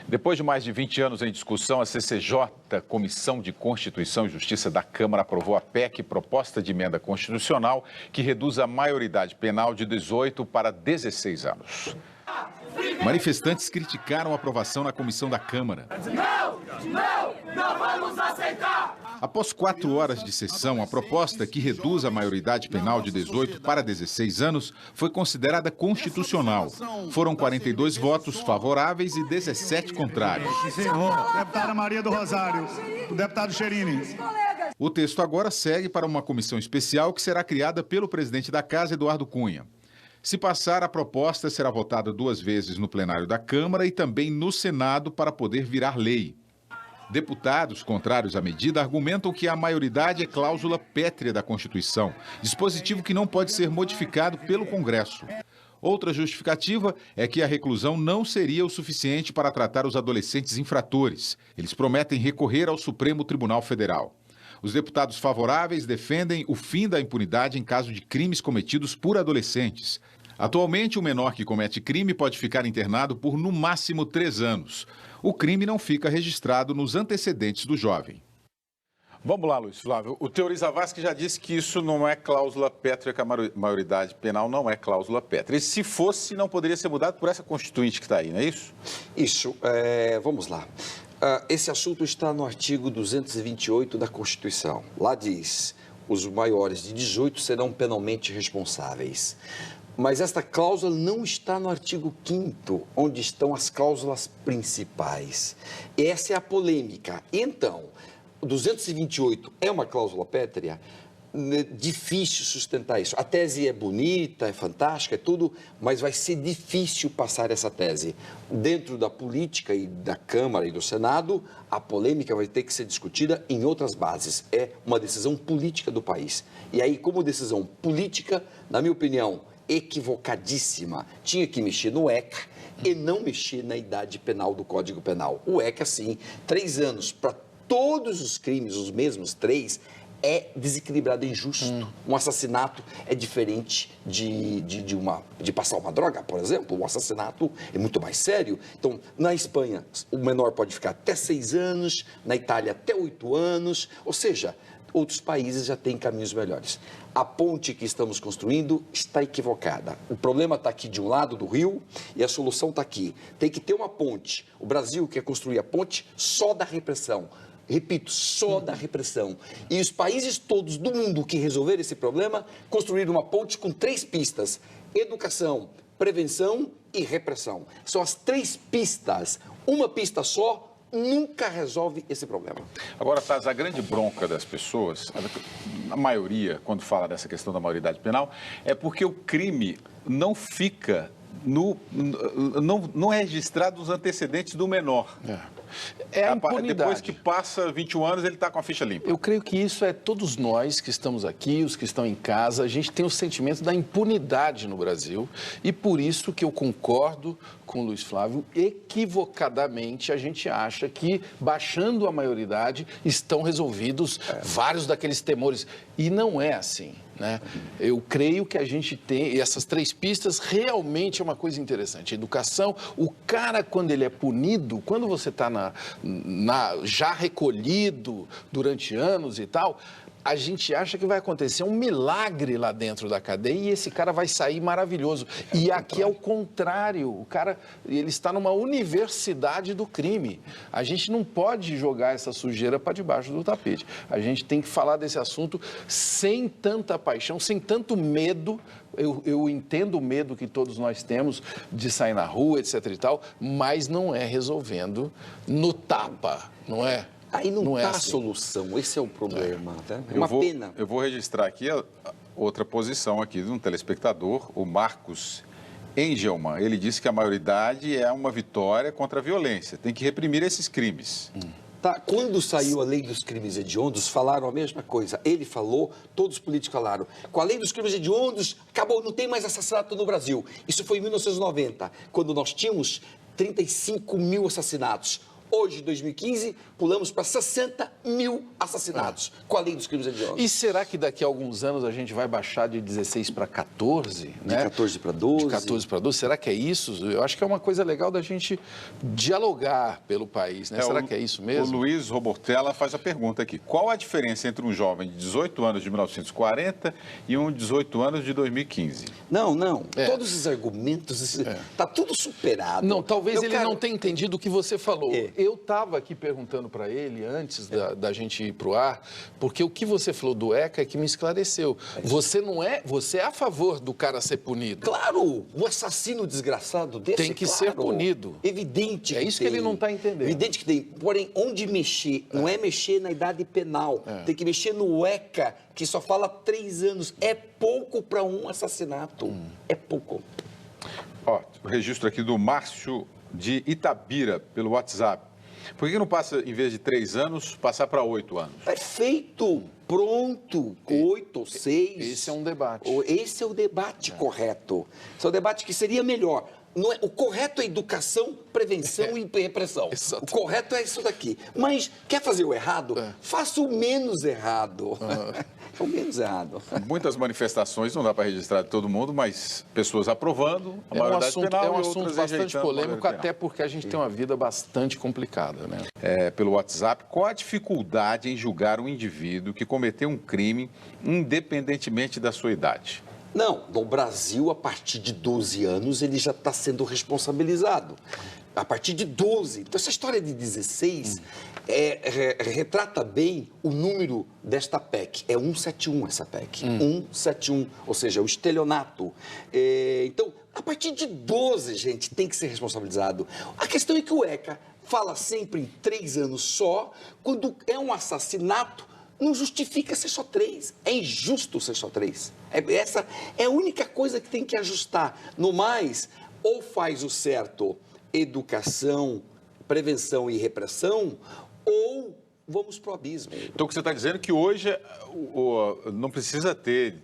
Depois de mais de 20 anos em discussão, a CCJ, Comissão de Constituição e Justiça da Câmara, aprovou a PEC, proposta de emenda constitucional, que reduz a maioridade penal de 18 para 16 anos. Manifestantes criticaram a aprovação na comissão da Câmara. Não vamos aceitar! Após 4 horas de sessão, a proposta que reduz a maioridade penal de 18 para 16 anos foi considerada constitucional. Foram 42 votos favoráveis e 17 contrários. Deputada Maria do Rosário, o deputado Cherini. O texto agora segue para uma comissão especial que será criada pelo presidente da Casa, Eduardo Cunha. Se passar, a proposta será votada 2 vezes no plenário da Câmara e também no Senado para poder virar lei. Deputados contrários à medida argumentam que a maioridade é cláusula pétrea da Constituição, dispositivo que não pode ser modificado pelo Congresso. Outra justificativa é que a reclusão não seria o suficiente para tratar os adolescentes infratores. Eles prometem recorrer ao Supremo Tribunal Federal. Os deputados favoráveis defendem o fim da impunidade em caso de crimes cometidos por adolescentes. Atualmente, o menor que comete crime pode ficar internado por, no máximo, 3 anos. O crime não fica registrado nos antecedentes do jovem. Vamos lá, Luiz Flávio. O Teori Zavascki já disse que isso não é cláusula pétrea, que a maioridade penal não é cláusula pétrea. E se fosse, não poderia ser mudado por essa constituinte que está aí, não é isso? Isso. Vamos lá. Esse assunto está no artigo 228 da Constituição. Lá diz, os maiores de 18 serão penalmente responsáveis. Mas esta cláusula não está no artigo 5º, onde estão as cláusulas principais. Essa é a polêmica. Então, o 228 é uma cláusula pétrea? Difícil sustentar isso. A tese é bonita, é fantástica, é tudo, mas vai ser difícil passar essa tese. Dentro da política e da Câmara e do Senado, a polêmica vai ter que ser discutida em outras bases. É uma decisão política do país. E aí, como decisão política, na minha opinião, equivocadíssima, tinha que mexer no ECA e não mexer na idade penal do Código Penal. O ECA, sim, 3 anos para todos os crimes, os mesmos 3, é desequilibrado e injusto. Um assassinato é diferente de passar uma droga, por exemplo. O assassinato é muito mais sério. Então, na Espanha, o menor pode ficar até 6 anos, na Itália até 8 anos, ou seja, outros países já têm caminhos melhores. A ponte que estamos construindo está equivocada. O problema está aqui de um lado do rio e a solução está aqui. Tem que ter uma ponte. O Brasil quer construir a ponte só da repressão. Repito, só da repressão. E os países todos do mundo que resolveram esse problema construíram uma ponte com 3 pistas: educação, prevenção e repressão. São as 3 pistas. Uma pista só nunca resolve esse problema. Agora, Taz, a grande bronca das pessoas, a maioria, quando fala dessa questão da maioridade penal, é porque o crime não fica, não é registrado nos antecedentes do menor. É a impunidade. Depois que passa 21 anos, ele está com a ficha limpa. Eu creio que isso é todos nós que estamos aqui, os que estão em casa, a gente tem o sentimento da impunidade no Brasil e por isso que eu concordo com o Luiz Flávio, equivocadamente a gente acha que baixando a maioridade estão resolvidos vários daqueles temores e não é assim. Né? Eu creio que a gente tem, e essas 3 pistas realmente é uma coisa interessante. Educação, o cara quando ele é punido, quando você está já recolhido durante anos e tal, a gente acha que vai acontecer um milagre lá dentro da cadeia e esse cara vai sair maravilhoso. E aqui é o contrário, o cara, ele está numa universidade do crime. A gente não pode jogar essa sujeira para debaixo do tapete. A gente tem que falar desse assunto sem tanta paixão, sem tanto medo. Eu entendo o medo que todos nós temos de sair na rua, etc e tal, mas não é resolvendo no tapa, não é? Aí não é está assim. A solução, esse é o problema. Tá? É uma pena. Eu vou registrar aqui outra posição aqui de um telespectador, o Marcos Engelman. Ele disse que a maioridade é uma vitória contra a violência, tem que reprimir esses crimes. Tá, quando saiu a lei dos crimes hediondos, falaram a mesma coisa. Ele falou, todos os políticos falaram. Com a lei dos crimes hediondos, acabou, não tem mais assassinato no Brasil. Isso foi em 1990, quando nós tínhamos 35 mil assassinatos. Hoje, 2015, pulamos para 60 mil assassinatos com a lei dos crimes hediondos. E será que daqui a alguns anos a gente vai baixar de 16 para 14? De 14 para 12? De 14 para 12. Será que é isso? Eu acho que é uma coisa legal da gente dialogar pelo país, né? Será que é isso mesmo? O Luiz Robortella faz a pergunta aqui. Qual a diferença entre um jovem de 18 anos de 1940 e um de 18 anos de 2015? Não. Todos os argumentos, está tudo superado. Não, talvez ele não tenha entendido o que você falou. É. Eu estava aqui perguntando para ele, antes da gente ir para o ar, porque o que você falou do ECA é que me esclareceu. Você é a favor do cara ser punido. Claro, o assassino desgraçado desse, tem que ser punido. Evidente que É isso que ele não está entendendo. Evidente que tem. Porém, onde mexer, não é mexer na idade penal. Tem que mexer no ECA, que só fala 3 anos. É pouco para um assassinato. É pouco. Ó, o registro aqui do Márcio de Itabira, pelo WhatsApp. Por que não passa, em vez de 3 anos, passar para 8 anos? É feito, pronto, 8 ou 6. Esse é um debate. Esse é o debate correto. Esse é o debate que seria melhor. Não é, o correto é educação, prevenção e repressão. Exato. O correto é isso daqui. Mas quer fazer o errado? Faça o menos errado. É o menos errado. Muitas manifestações, não dá para registrar de todo mundo, mas pessoas aprovando a maioridade penal é um e assunto outras bastante rejeitando a polêmico, maioridade até penal. porque a gente tem uma vida bastante complicada, né? Pelo WhatsApp, qual a dificuldade em julgar um indivíduo que cometeu um crime independentemente da sua idade? Não, no Brasil, a partir de 12 anos, ele já está sendo responsabilizado. A partir de 12. Então, essa história de 16 retrata bem o número desta PEC. É 171 essa PEC. 171, ou seja, o estelionato. Então, a partir de 12, gente, tem que ser responsabilizado. A questão é que o ECA fala sempre em 3 anos só, quando é um assassinato. Não justifica ser só 3. É injusto ser só 3. Essa é a única coisa que tem que ajustar. No mais, ou faz o certo, educação, prevenção e repressão, ou vamos para o abismo. Então, o que você está dizendo é que hoje não precisa ter...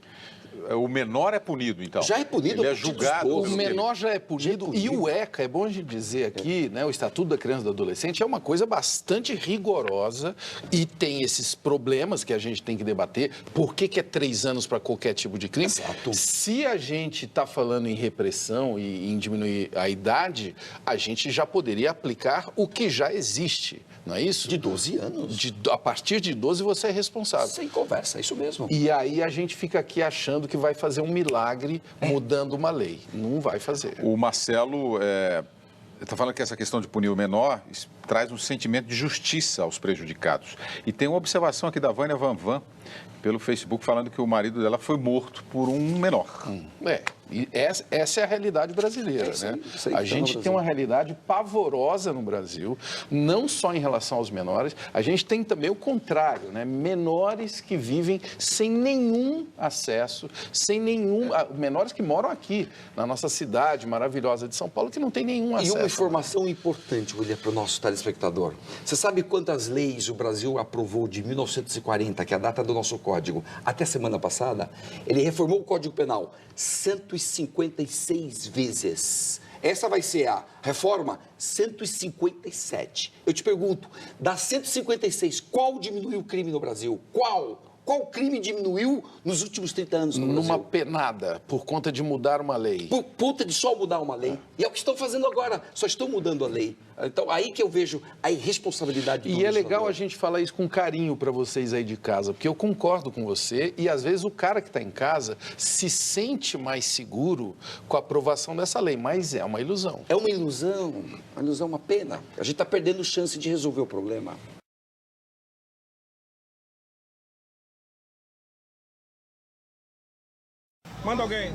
O menor é punido, então. Já é punido. Ele é julgado. O menor já é punido. E o ECA, é bom a gente dizer aqui, né, o Estatuto da Criança e do Adolescente é uma coisa bastante rigorosa e tem esses problemas que a gente tem que debater. Por que é 3 anos para qualquer tipo de crime? Exato. Se a gente está falando em repressão e em diminuir a idade, a gente já poderia aplicar o que já existe, não é isso? De 12 anos. A partir de 12 você é responsável. Sem conversa, é isso mesmo. E aí a gente fica aqui achando que vai fazer um milagre mudando uma lei. Não vai fazer. O Marcelo está falando que essa questão de punir o menor traz um sentimento de justiça aos prejudicados. E tem uma observação aqui da Vânia Vanvan, pelo Facebook, falando que o marido dela foi morto por um menor. E essa é a realidade brasileira, né? A gente tem uma realidade pavorosa no Brasil, não só em relação aos menores, a gente tem também o contrário, né? Menores que vivem sem nenhum acesso, menores que moram aqui, na nossa cidade maravilhosa de São Paulo, que não tem nenhum acesso. E uma informação importante, William, para o nosso telespectador. Você sabe quantas leis o Brasil aprovou de 1940, que é a data do nosso código, até semana passada? Ele reformou o Código Penal 156 vezes. Essa vai ser a reforma 157. Eu te pergunto, das 156, qual diminuiu o crime no Brasil? Qual? Qual crime diminuiu nos últimos 30 anos no Brasil? Numa penada, por conta de mudar uma lei. Por conta de só mudar uma lei. E é o que estão fazendo agora, só estão mudando a lei. Então, aí que eu vejo a irresponsabilidade do E é legal legislador. a gente falar isso com carinho para vocês aí de casa, porque eu concordo com você e às vezes o cara que está em casa se sente mais seguro com a aprovação dessa lei, mas é uma ilusão. É uma ilusão, uma pena. A gente está perdendo chance de resolver o problema. Manda alguém.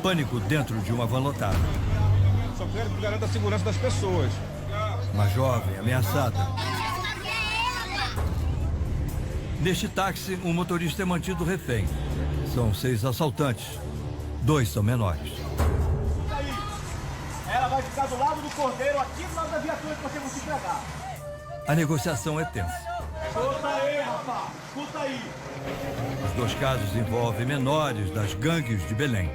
Pânico dentro de uma van lotada. Só quero que garanta a segurança das pessoas. Uma jovem ameaçada. Neste táxi, um motorista é mantido refém. São 6 assaltantes. 2 são menores. Ela vai ficar do lado do cordeiro, aqui do lado da viatura que você vai se entregar. A negociação é tensa. Escuta aí, rapaz. Escuta aí. Os 2 casos envolvem menores das gangues de Belém.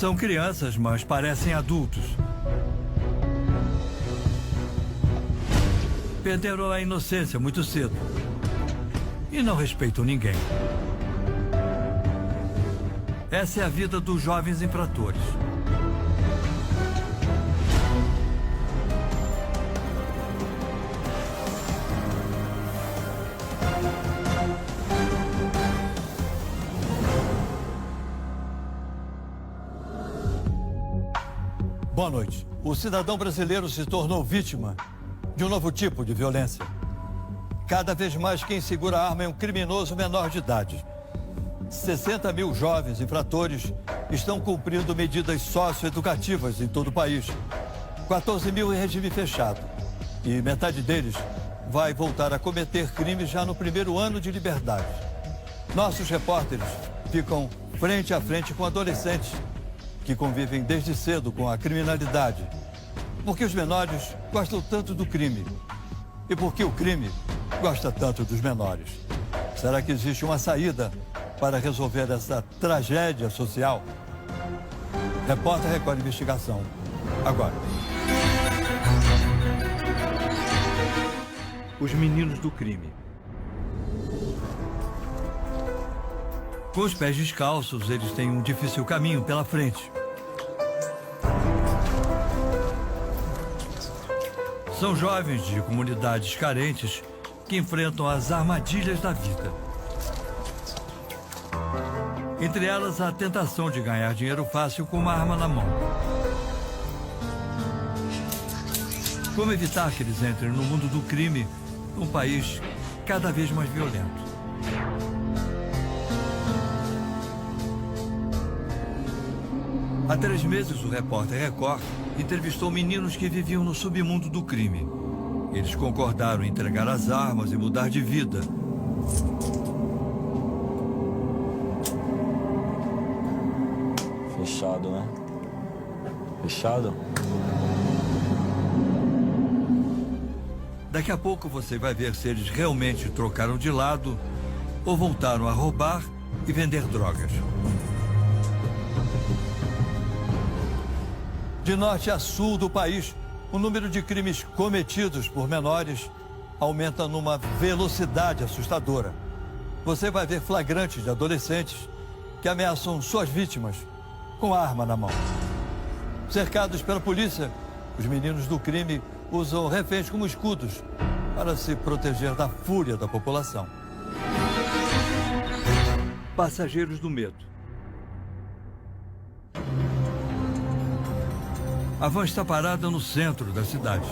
São crianças, mas parecem adultos. Perderam a inocência muito cedo. E não respeitam ninguém. Essa é a vida dos jovens infratores. Boa noite. O cidadão brasileiro se tornou vítima de um novo tipo de violência. Cada vez mais quem segura a arma é um criminoso menor de idade. 60 mil jovens infratores estão cumprindo medidas socioeducativas em todo o país. 14 mil em regime fechado. E metade deles vai voltar a cometer crimes já no primeiro ano de liberdade. Nossos repórteres ficam frente a frente com adolescentes que convivem desde cedo com a criminalidade. Porque os menores gostam tanto do crime. E porque o crime gosta tanto dos menores. Será que existe uma saída para resolver essa tragédia social? Repórter Record Investigação. Agora. Os meninos do crime. Com os pés descalços, eles têm um difícil caminho pela frente. São jovens de comunidades carentes que enfrentam as armadilhas da vida. Entre elas, a tentação de ganhar dinheiro fácil com uma arma na mão. Como evitar que eles entrem no mundo do crime num país cada vez mais violento? Há 3 meses, o repórter Record entrevistou meninos que viviam no submundo do crime. Eles concordaram em entregar as armas e mudar de vida. Fechado, né? Fechado? Daqui a pouco você vai ver se eles realmente trocaram de lado ou voltaram a roubar e vender drogas. De norte a sul do país, o número de crimes cometidos por menores aumenta numa velocidade assustadora. Você vai ver flagrantes de adolescentes que ameaçam suas vítimas com a arma na mão. Cercados pela polícia, os meninos do crime usam reféns como escudos para se proteger da fúria da população. Passageiros do medo. A van está parada no centro da cidade.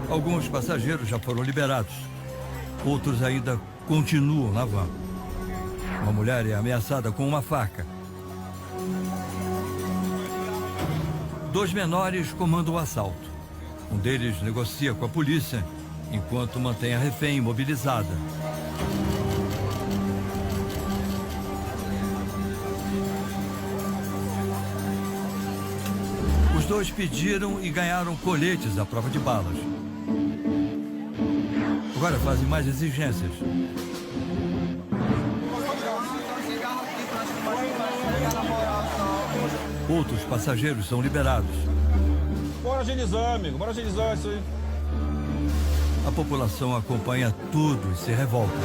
Alguns passageiros já foram liberados. Outros ainda continuam na van. Uma mulher é ameaçada com uma faca. 2 menores comandam o assalto. Um deles negocia com a polícia, enquanto mantém a refém imobilizada. Os 2 pediram e ganharam coletes à prova de balas. Agora fazem mais exigências. Outros passageiros são liberados. Bora agilizar, amigo. Bora agilizar isso aí. A população acompanha tudo e se revolta.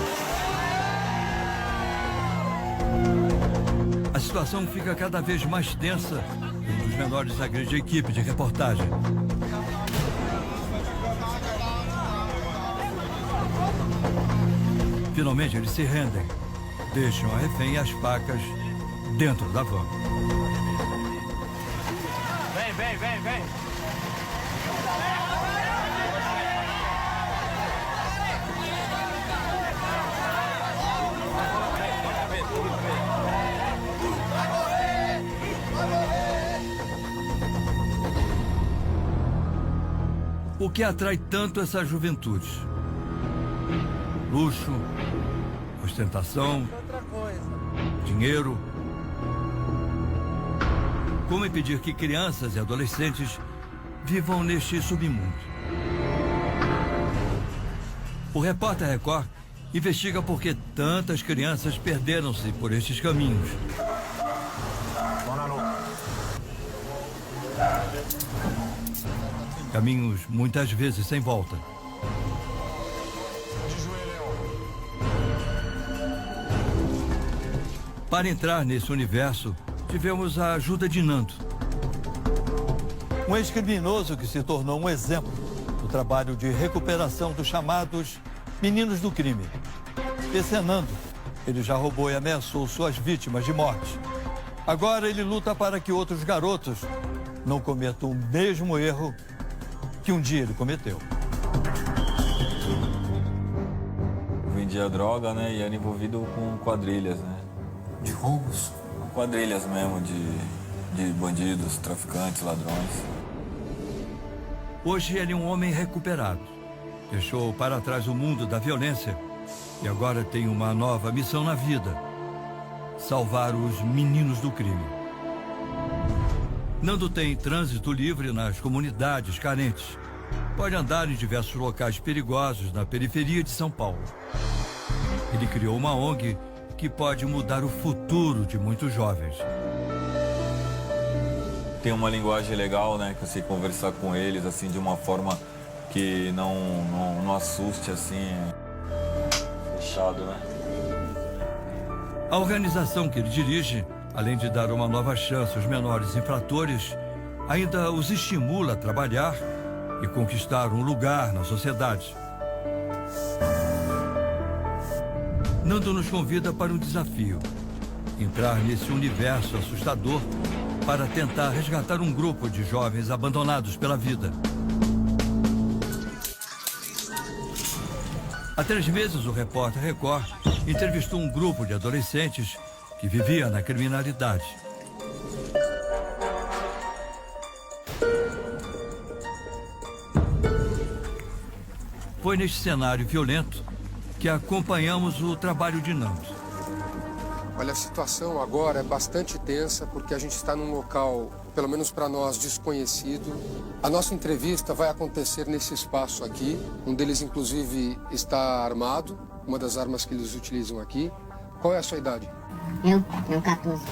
A situação fica cada vez mais tensa. Um dos menores agride a equipe de reportagem. Finalmente eles se rendem. Deixam a refém e as facas dentro da van. Vem. O que atrai tanto essa juventude? Luxo, ostentação, dinheiro. Como impedir que crianças e adolescentes vivam neste submundo? O repórter Record investiga por que tantas crianças perderam-se por estes caminhos. Caminhos muitas vezes sem volta. Para entrar nesse universo, tivemos a ajuda de Nando. Um ex-criminoso que se tornou um exemplo do trabalho de recuperação dos chamados meninos do crime. Esse é Nando. Ele já roubou e ameaçou suas vítimas de morte. Agora ele luta para que outros garotos não cometam o mesmo erro que um dia ele cometeu. Vendia droga, né? E era envolvido com quadrilhas, né? De roubos? Quadrilhas mesmo, de bandidos, traficantes, ladrões. Hoje ele é um homem recuperado. Deixou para trás o mundo da violência e agora tem uma nova missão na vida: salvar os meninos do crime. Nando tem trânsito livre nas comunidades carentes. Pode andar em diversos locais perigosos na periferia de São Paulo. Ele criou uma ONG que pode mudar o futuro de muitos jovens. Tem uma linguagem legal, né? Que eu sei conversar com eles, assim, de uma forma que não assuste, assim. Fechado, né? A organização que ele dirige, além de dar uma nova chance aos menores infratores, ainda os estimula a trabalhar e conquistar um lugar na sociedade. Nando nos convida para um desafio: entrar nesse universo assustador para tentar resgatar um grupo de jovens abandonados pela vida. Há 3 meses, o repórter Record entrevistou um grupo de adolescentes que vivia na criminalidade. Foi neste cenário violento que acompanhamos o trabalho de Nando. Olha, a situação agora é bastante tensa porque a gente está num local, pelo menos para nós, desconhecido. A nossa entrevista vai acontecer nesse espaço aqui. Um deles, inclusive, está armado, uma das armas que eles utilizam aqui. Qual é a sua idade? Eu tenho 14.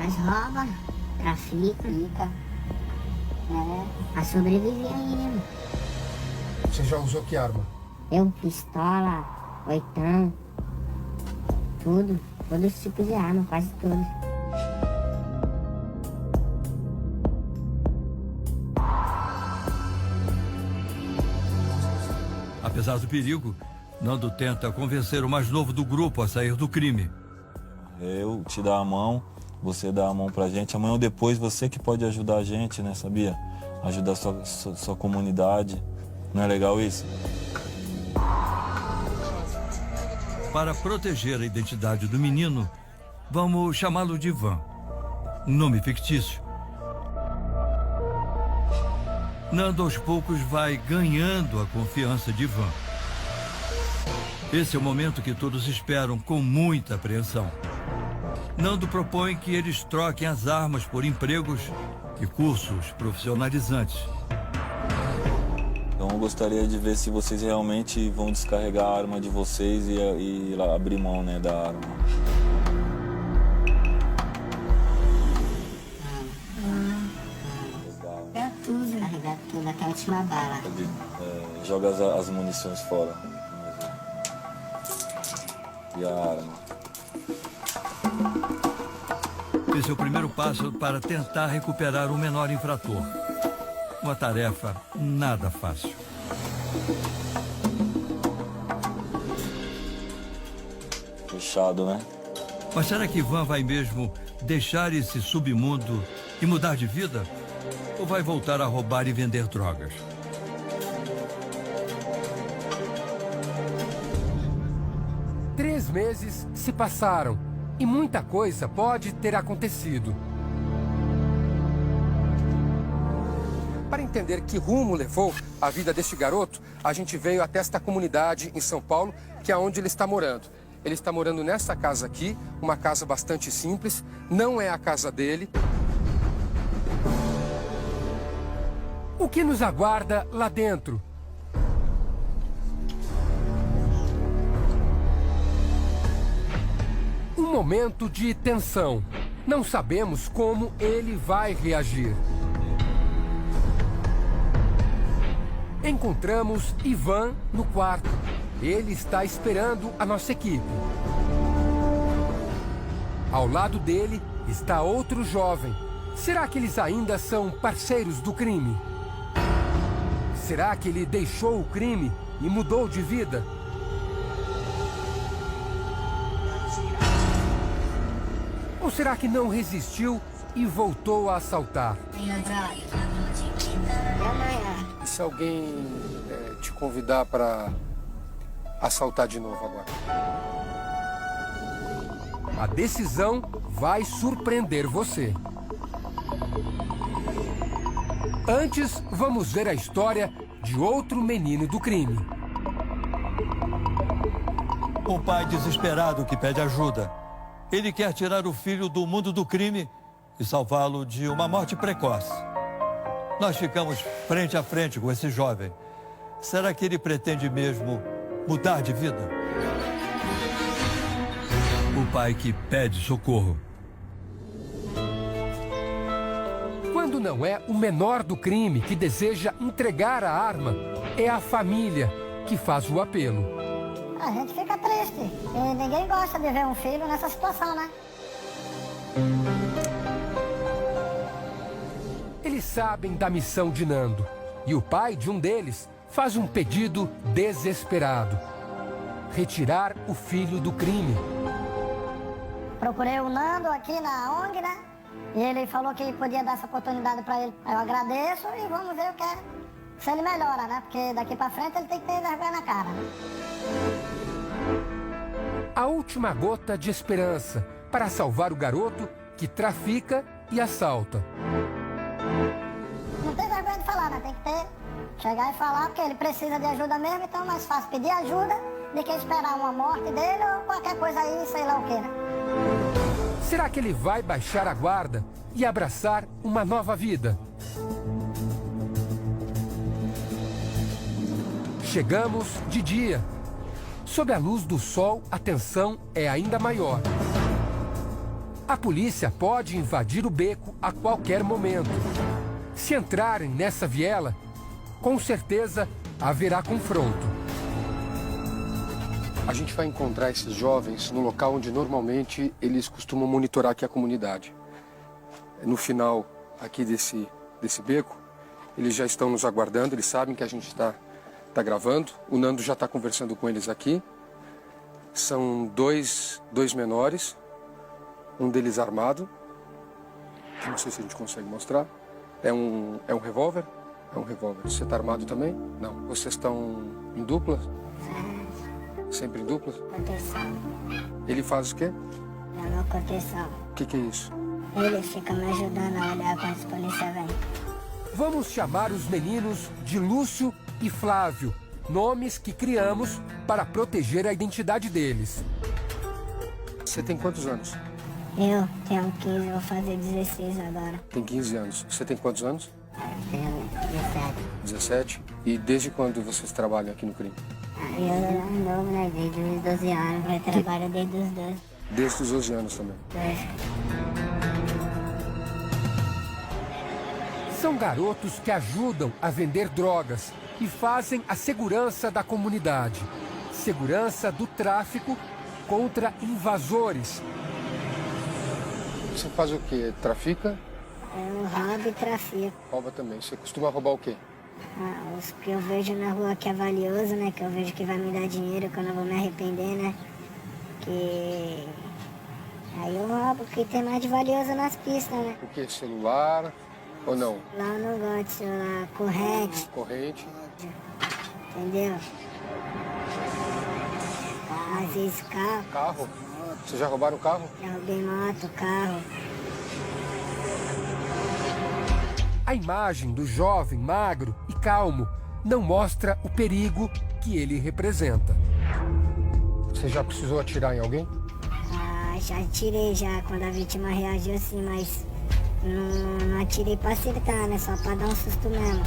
Nós rouba, trafica, a sobreviver aí, né? Você já usou que arma? Eu, pistola, oitão, tudo, todos os tipos de arma, quase todos. Apesar do perigo, Nando tenta convencer o mais novo do grupo a sair do crime. Eu te dar a mão, você dá a mão pra gente. Amanhã ou depois você que pode ajudar a gente, né, sabia? Ajudar a sua comunidade. Não é legal isso? Para proteger a identidade do menino, vamos chamá-lo de Ivan, um nome fictício. Nando, aos poucos, vai ganhando a confiança de Ivan. Esse é o momento que todos esperam com muita apreensão. Nando propõe que eles troquem as armas por empregos e cursos profissionalizantes. Então eu gostaria de ver se vocês realmente vão descarregar a arma de vocês e abrir mão, né, da arma. Carregar tudo até a última bala. Joga as munições fora. E a arma. Esse é o primeiro passo para tentar recuperar o menor infrator. Uma tarefa nada fácil. Fechado, né? Mas será que Ivan vai mesmo deixar esse submundo e mudar de vida? Ou vai voltar a roubar e vender drogas? Três meses se passaram e muita coisa pode ter acontecido. Para entender que rumo levou a vida deste garoto, a gente veio até esta comunidade em São Paulo, que é onde ele está morando. Ele está morando nessa casa aqui, uma casa bastante simples, não é a casa dele. O que nos aguarda lá dentro? momento de tensão. Não sabemos como ele vai reagir. Encontramos Ivan no quarto. Ele está esperando a nossa equipe. Ao lado dele está outro jovem. Será que eles ainda são parceiros do crime? Será que ele deixou o crime e mudou de vida? Ou será que não resistiu e voltou a assaltar? E se alguém te convidar para assaltar de novo agora? A decisão vai surpreender você. Antes, vamos ver a história de outro menino do crime. Um pai desesperado que pede ajuda. Ele quer tirar o filho do mundo do crime e salvá-lo de uma morte precoce. Nós ficamos frente a frente com esse jovem. Será que ele pretende mesmo mudar de vida? O pai que pede socorro. Quando não é o menor do crime que deseja entregar a arma, é a família que faz o apelo. A gente fica triste. E ninguém gosta de ver um filho nessa situação, né? Eles sabem da missão de Nando. E o pai de um deles faz um pedido desesperado: retirar o filho do crime. Procurei o Nando aqui na ONG, né? E ele falou que podia dar essa oportunidade para ele. Eu agradeço e vamos ver o que é. Se ele melhora, né? Porque daqui para frente ele tem que ter vergonha na cara, né? A última gota de esperança para salvar o garoto que trafica e assalta. Não tem vergonha de falar, né? Tem que ter. Chegar e falar, porque ele precisa de ajuda mesmo, então é mais fácil pedir ajuda do que esperar uma morte dele ou qualquer coisa aí, sei lá o que, né? Será que ele vai baixar a guarda e abraçar uma nova vida? Chegamos de dia. Sob a luz do sol, a tensão é ainda maior. A polícia pode invadir o beco a qualquer momento. Se entrarem nessa viela, com certeza haverá confronto. A gente vai encontrar esses jovens no local onde normalmente eles costumam monitorar aqui a comunidade. No final aqui desse beco, eles já estão nos aguardando, eles sabem que a gente está gravando. O Nando já está conversando com eles aqui. São dois menores, um deles armado. Não sei se a gente consegue mostrar. É um revólver? É um revólver. Você está armado também? Não. Vocês estão em dupla? Sempre em dupla? Proteção. Ele faz o quê? Dá proteção. O que é isso? Ele fica me ajudando a olhar quando as polícia vem. Vamos chamar os meninos de Lúcio e Flávio, nomes que criamos para proteger a identidade deles. Você tem quantos anos? Eu tenho 15, vou fazer 16 agora. Tem 15 anos. Você tem quantos anos? Tenho 17. 17. E desde quando vocês trabalham aqui no crime? Eu era novo, né? Desde os 12 anos. Eu trabalho desde os 12. Desde os 12 anos também. São garotos que ajudam a vender drogas e fazem a segurança da comunidade. Segurança do tráfico contra invasores. Você faz o quê? Trafica? Eu roubo e trafico. Rouba também. Você costuma roubar o quê? Os que eu vejo na rua que é valioso, né? Que eu vejo que vai me dar dinheiro, que eu não vou me arrepender, né? Que... Aí eu roubo o que tem mais de valioso nas pistas, né? O quê? Celular ou não? Lá eu não gosto de celular. Corrente. Corrente. Entendeu? Às vezes carro. Carro? Vocês já roubaram carro? Já roubei moto, carro. A imagem do jovem magro e calmo não mostra o perigo que ele representa. Você já precisou atirar em alguém? Já atirei já, quando a vítima reagiu assim, mas não atirei pra acertar, né? Só pra dar um susto mesmo.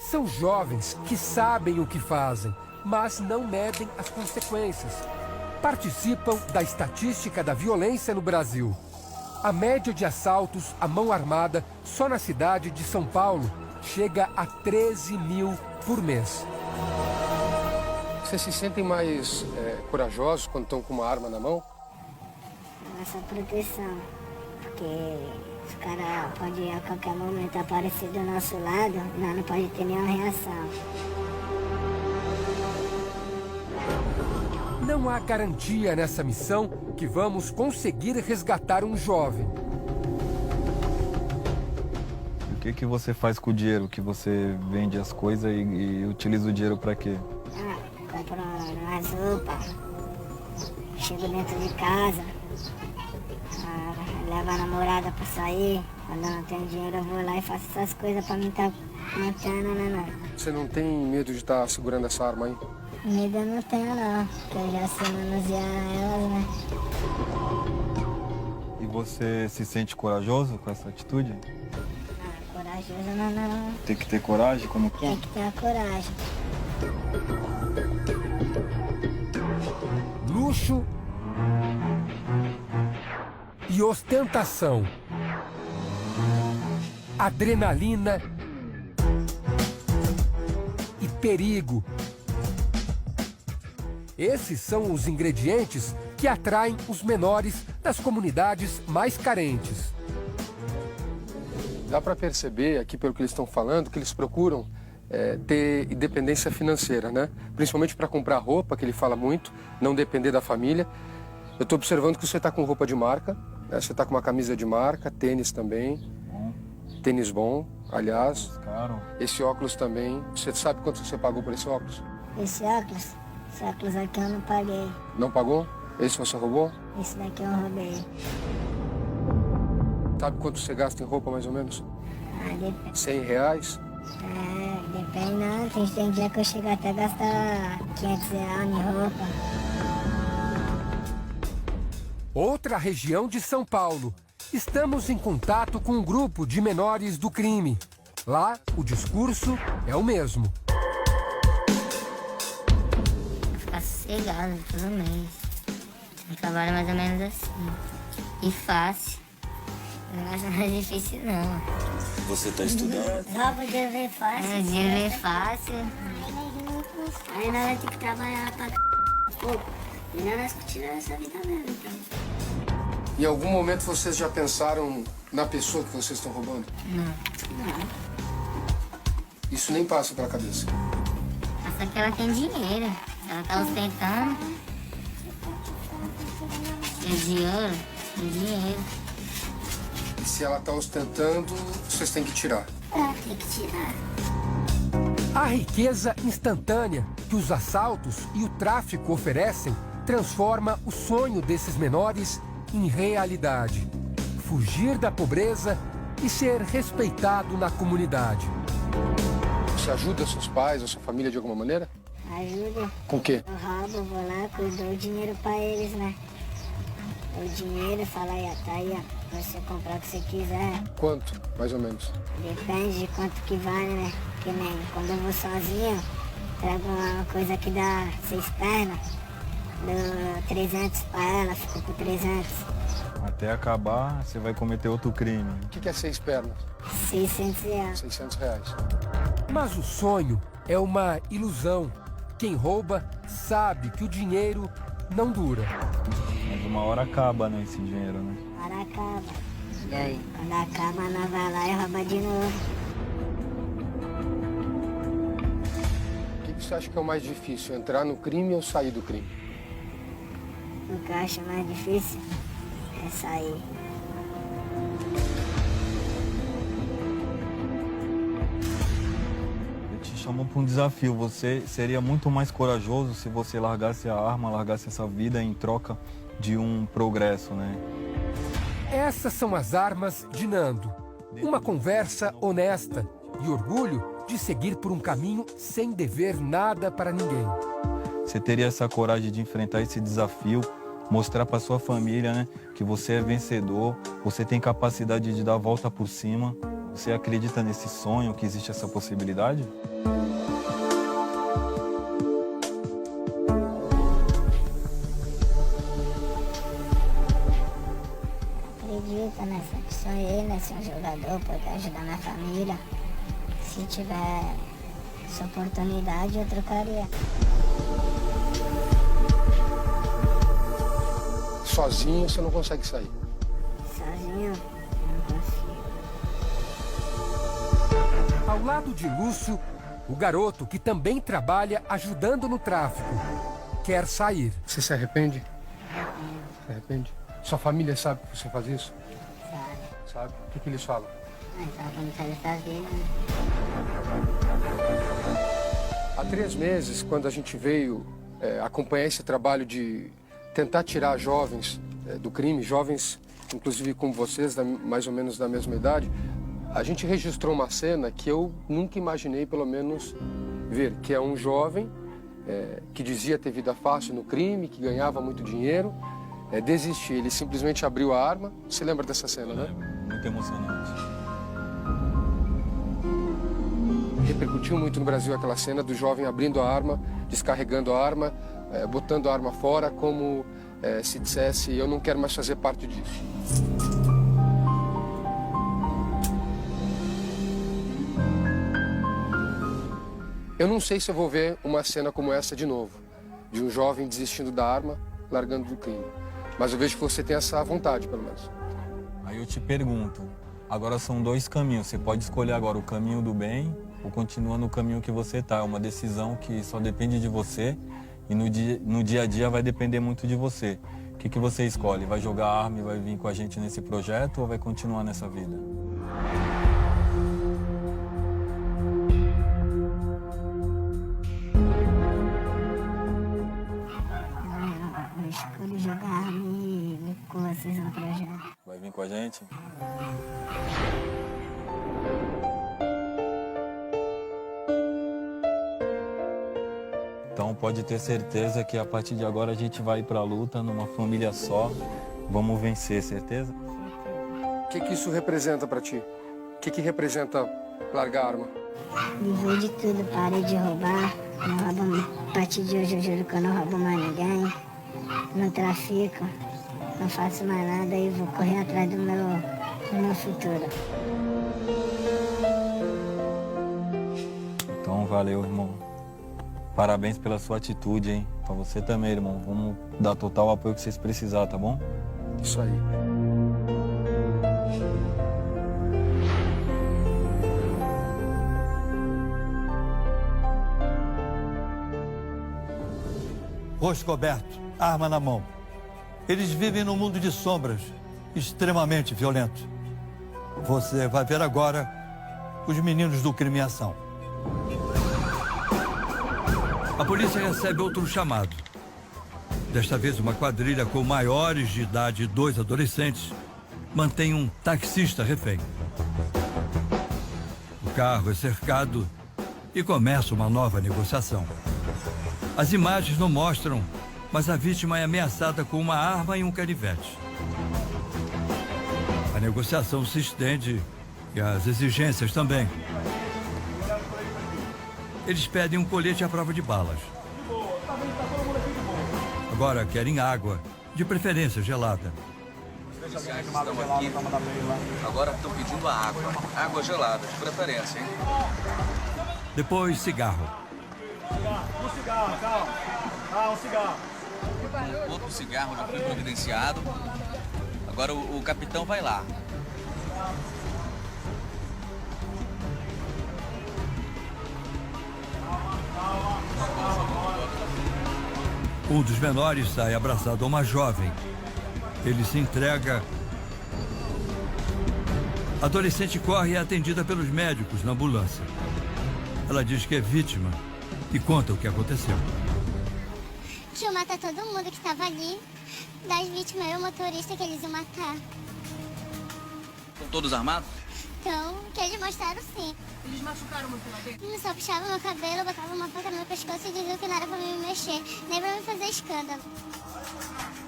São jovens que sabem o que fazem, mas não medem as consequências. Participam da estatística da violência no Brasil. A média de assaltos à mão armada só na cidade de São Paulo chega a 13 mil por mês. Vocês se sentem mais corajosos quando estão com uma arma na mão? Nossa proteção, porque os caras podem a qualquer momento aparecer do nosso lado, nós não pode ter nenhuma reação. Não há garantia nessa missão que vamos conseguir resgatar um jovem. O que você faz com o dinheiro? Que você vende as coisas e utiliza o dinheiro para quê? Compro umas roupas, chego dentro de casa, levo a namorada pra sair. Quando eu não tenho dinheiro eu vou lá e faço essas coisas pra mim estar mantendo, né? Você não tem medo de estar segurando essa arma aí? Medo eu não tenho não, porque eu já sei manusear elas, né? E você se sente corajoso com essa atitude? Corajoso não. Tem que ter coragem? Como que é? Tem que ter a coragem. Luxo e ostentação. Adrenalina e perigo. Esses são os ingredientes que atraem os menores das comunidades mais carentes. Dá para perceber aqui pelo que eles estão falando que eles procuram ter independência financeira, né? Principalmente para comprar roupa, que ele fala muito, não depender da família. Eu estou observando que você está com roupa de marca, né? Você está com uma camisa de marca, tênis também, tênis bom, aliás. Esse óculos também. Você sabe quanto você pagou por esse óculos? Esse óculos aqui eu não paguei. Não pagou? Esse você roubou? Esse daqui eu roubei. Sabe quanto você gasta em roupa mais ou menos? Depende. R$100? Depende não. Tem dia que eu chego até a gastar R$500 em roupa. Outra região de São Paulo. Estamos em contato com um grupo de menores do crime. Lá, o discurso é o mesmo. Ficar sossegado todo mês. Um trabalho mais ou menos assim. E fácil. Não acho mais difícil não. Você está estudando? Só pro dia ver fácil. O dia ver fácil. Aí nós vamos ter que trabalhar pra pouco. Melhor nós continuar essa vida mesmo, então. Em algum momento vocês já pensaram na pessoa que vocês estão roubando? Não. Isso nem passa pela cabeça. Passa que ela tem dinheiro. Ela tá ostentando. É de ouro, tem dinheiro. E se ela está ostentando, vocês têm que tirar. Tem que tirar. A riqueza instantânea que os assaltos e o tráfico oferecem transforma o sonho desses menores em realidade. Fugir da pobreza e ser respeitado na comunidade. Você ajuda seus pais ou sua família de alguma maneira? Ajuda. Com o quê? Eu roubo, vou lá, dou o dinheiro pra eles, né? Dou o dinheiro, falo aí, tá aí, ó. Você comprar o que você quiser. Quanto, mais ou menos? Depende de quanto que vale, né? Que nem quando eu vou sozinho, trago uma coisa que dá 6 pernas, dou 300 pra ela, fico com 300. Até acabar, você vai cometer outro crime. O que é 6 pernas? R$600. R$600. Mas o sonho é uma ilusão. Quem rouba sabe que o dinheiro não dura. Mas uma hora acaba, né, esse dinheiro, né? Uma hora acaba. E aí? Quando acaba, nós vai lá e rouba de novo. O que você acha que é o mais difícil, entrar no crime ou sair do crime? O que eu acho mais difícil é sair. Te chamou para um desafio. Você seria muito mais corajoso se você largasse a arma, largasse essa vida em troca de um progresso, né? Essas são as armas de Nando. Uma conversa honesta e orgulho de seguir por um caminho sem dever nada para ninguém. Você teria essa coragem de enfrentar esse desafio, mostrar para sua família, né, que você é vencedor, você tem capacidade de dar a volta por cima. Você acredita nesse sonho, que existe essa possibilidade? acredita, né? Sempre sonhei, né? Ser um jogador, poder ajudar minha família. Se tiver essa oportunidade, eu trocaria. Sozinho você não consegue sair. Sozinho, eu não consigo. Ao lado de Lúcio, o garoto que também trabalha ajudando no tráfico quer sair. Você se arrepende? Se arrepende? Sua família sabe que você faz isso? Sabe? O que eles falam? Quando sai dessa vida, né? Há 3 meses, quando a gente veio acompanhar esse trabalho de tentar tirar jovens do crime, jovens, inclusive como vocês, mais ou menos da mesma idade, a gente registrou uma cena que eu nunca imaginei, pelo menos, ver, que é um jovem que dizia ter vida fácil no crime, que ganhava muito dinheiro, desistir. Ele simplesmente abriu a arma. Você lembra dessa cena, né? Muito emocionante. Repercutiu muito no Brasil aquela cena do jovem abrindo a arma, descarregando a arma, botando a arma fora, como se dissesse, eu não quero mais fazer parte disso. Eu não sei se eu vou ver uma cena como essa de novo, de um jovem desistindo da arma, largando do crime. Mas eu vejo que você tem essa vontade, pelo menos. Aí eu te pergunto, agora são 2 caminhos, você pode escolher agora o caminho do bem ou continua no caminho que você está. É uma decisão que só depende de você e no dia a dia vai depender muito de você. O que você escolhe? Vai jogar arma e vai vir com a gente nesse projeto ou vai continuar nessa vida? Eu escolho jogar arma e vir com vocês no projeto. Vai vir com a gente? Então pode ter certeza que a partir de agora a gente vai ir para a luta numa família só. Vamos vencer, certeza? O que isso representa para ti? O que representa largar a arma? Livro de tudo, parei de roubar. Não roubo, a partir de hoje eu juro que eu não roubo mais ninguém. Não trafico, não faço mais nada e vou correr atrás do meu futuro. Então valeu, irmão. Parabéns pela sua atitude, hein? Pra você também, irmão. Vamos dar total apoio que vocês precisarem, tá bom? Isso aí. Rosto coberto, arma na mão. Eles vivem num mundo de sombras, extremamente violento. Você vai ver agora os meninos do crime em ação. A polícia recebe outro chamado. Desta vez, uma quadrilha com maiores de idade e 2 adolescentes mantém um taxista refém. O carro é cercado e começa uma nova negociação. As imagens não mostram, mas a vítima é ameaçada com uma arma e um canivete. A negociação se estende e as exigências também. Eles pedem um colete à prova de balas. Agora querem água, de preferência gelada. Agora estão pedindo água gelada, de preferência, hein? Depois, cigarro. Um cigarro, calma. Um cigarro. Outro cigarro já foi providenciado. Agora o capitão vai lá. Um dos menores sai abraçado a uma jovem. Ele se entrega. A adolescente corre e é atendida pelos médicos na ambulância. Ela diz que é vítima e conta o que aconteceu. Tinha matar todo mundo que estava ali. Das vítimas, eu e o motorista que eles iam matar. Estão todos armados? Então, que eles mostraram sim. Eles machucaram muito lá dentro? Só puxavam meu cabelo, botavam uma faca no meu pescoço e diziam que não era pra me mexer, nem pra me fazer escândalo.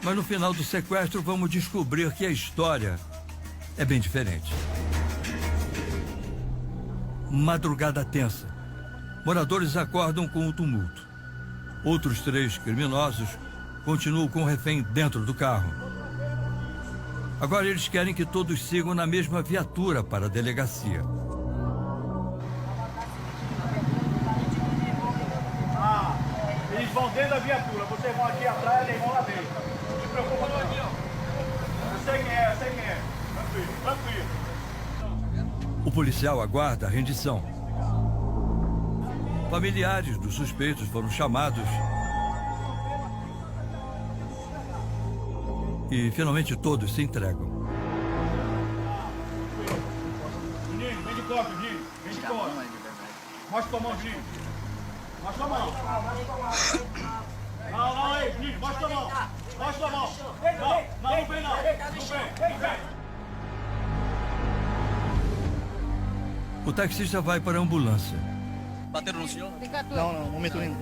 Mas no final do sequestro vamos descobrir que a história é bem diferente. Madrugada tensa. Moradores acordam com o tumulto. Outros 3 criminosos continuam com o refém dentro do carro. Agora eles querem que todos sigam na mesma viatura para a delegacia. Eles vão dentro da viatura, vocês vão aqui atrás, eles vão lá dentro. Não se preocupa não. Eu sei quem é. Tranquilo. O policial aguarda a rendição. Familiares dos suspeitos foram chamados e finalmente todos se entregam. Juninho, vem de copo, Juninho. Vem de copo. Mostra tua mão, Juninho. Mostra tua mão. Não, aí, Juninho, mostra tua mão. Mostra tua mão. Não vem não. Não vem. O taxista vai para a ambulância. Bateram no senhor? Não, momento nenhum.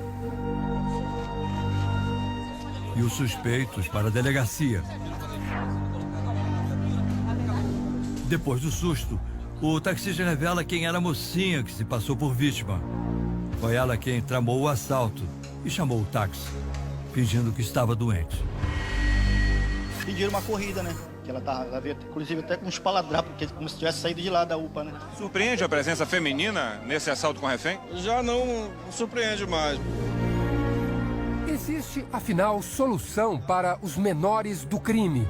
E os suspeitos para a delegacia. Depois do susto, o taxista revela quem era a mocinha que se passou por vítima. Foi ela quem tramou o assalto e chamou o táxi, fingindo que estava doente. Pediram uma corrida, né? Que ela veio, inclusive, até com uns paladrapos, porque como se tivesse saído de lá da UPA, né? Surpreende a presença feminina nesse assalto com refém? Já não surpreende mais. Existe, afinal, solução para os menores do crime.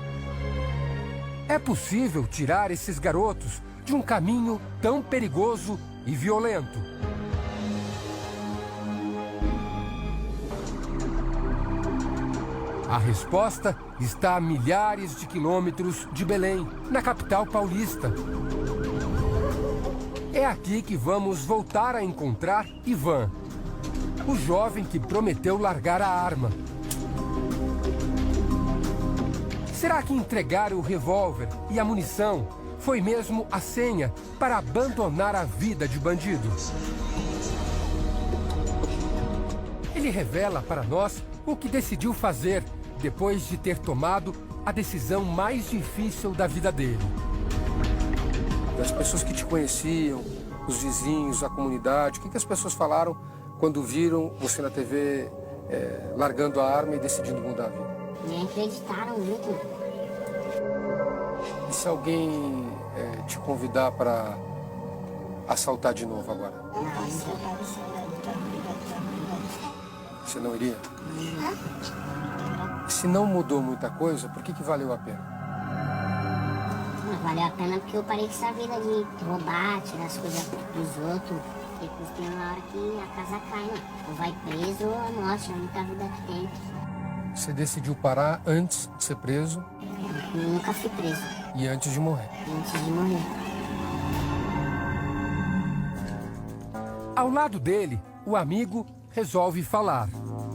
É possível tirar esses garotos de um caminho tão perigoso e violento. A resposta está a milhares de quilômetros de Belém, na capital paulista. É aqui que vamos voltar a encontrar Ivan, o jovem que prometeu largar a arma. Será que entregar o revólver e a munição foi mesmo a senha para abandonar a vida de bandido? Ele revela para nós o que decidiu fazer depois de ter tomado a decisão mais difícil da vida dele. As pessoas que te conheciam, os vizinhos, a comunidade, o que as pessoas falaram quando viram você na TV largando a arma e decidindo mudar a vida? Nem acreditaram muito. E se alguém te convidar para assaltar de novo agora? Você não iria? Se não mudou muita coisa, por que valeu a pena? Valeu a pena porque eu parei com essa vida de roubar, tirar as coisas dos outros. Depois tem uma hora que a casa cai, né? Ou vai preso ou a morte, é a única vida que tem. Você decidiu parar antes de ser preso? Eu nunca fui preso. E antes de morrer? Antes de morrer. Ao lado dele, o amigo resolve falar.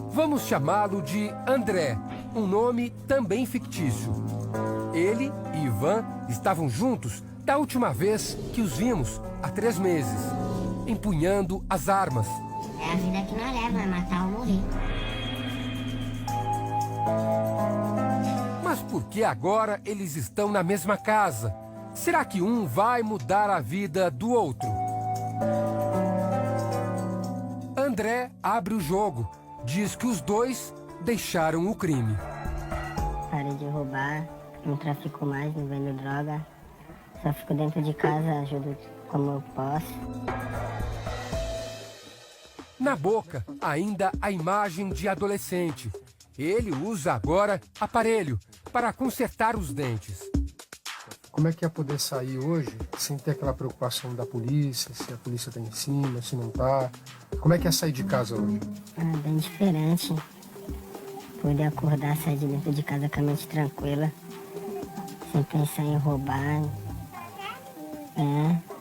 Vamos chamá-lo de André, um nome também fictício. Ele e Ivan estavam juntos da última vez que os vimos, há 3 meses, empunhando as armas. É a vida que nós leva, é matar ou morrer. Mas por que agora eles estão na mesma casa? Será que um vai mudar a vida do outro? André abre o jogo. Diz que os dois deixaram o crime. Parei de roubar, não trafico mais, não vendo droga. Só fico dentro de casa, ajudo como eu posso. Na boca, ainda a imagem de adolescente. Ele usa agora aparelho para consertar os dentes. Como é que é poder sair hoje sem ter aquela preocupação da polícia, se a polícia está em cima, se não está? Como é que é sair de casa hoje? Bem diferente. Poder acordar, sair de dentro de casa com a mente tranquila, sem pensar em roubar.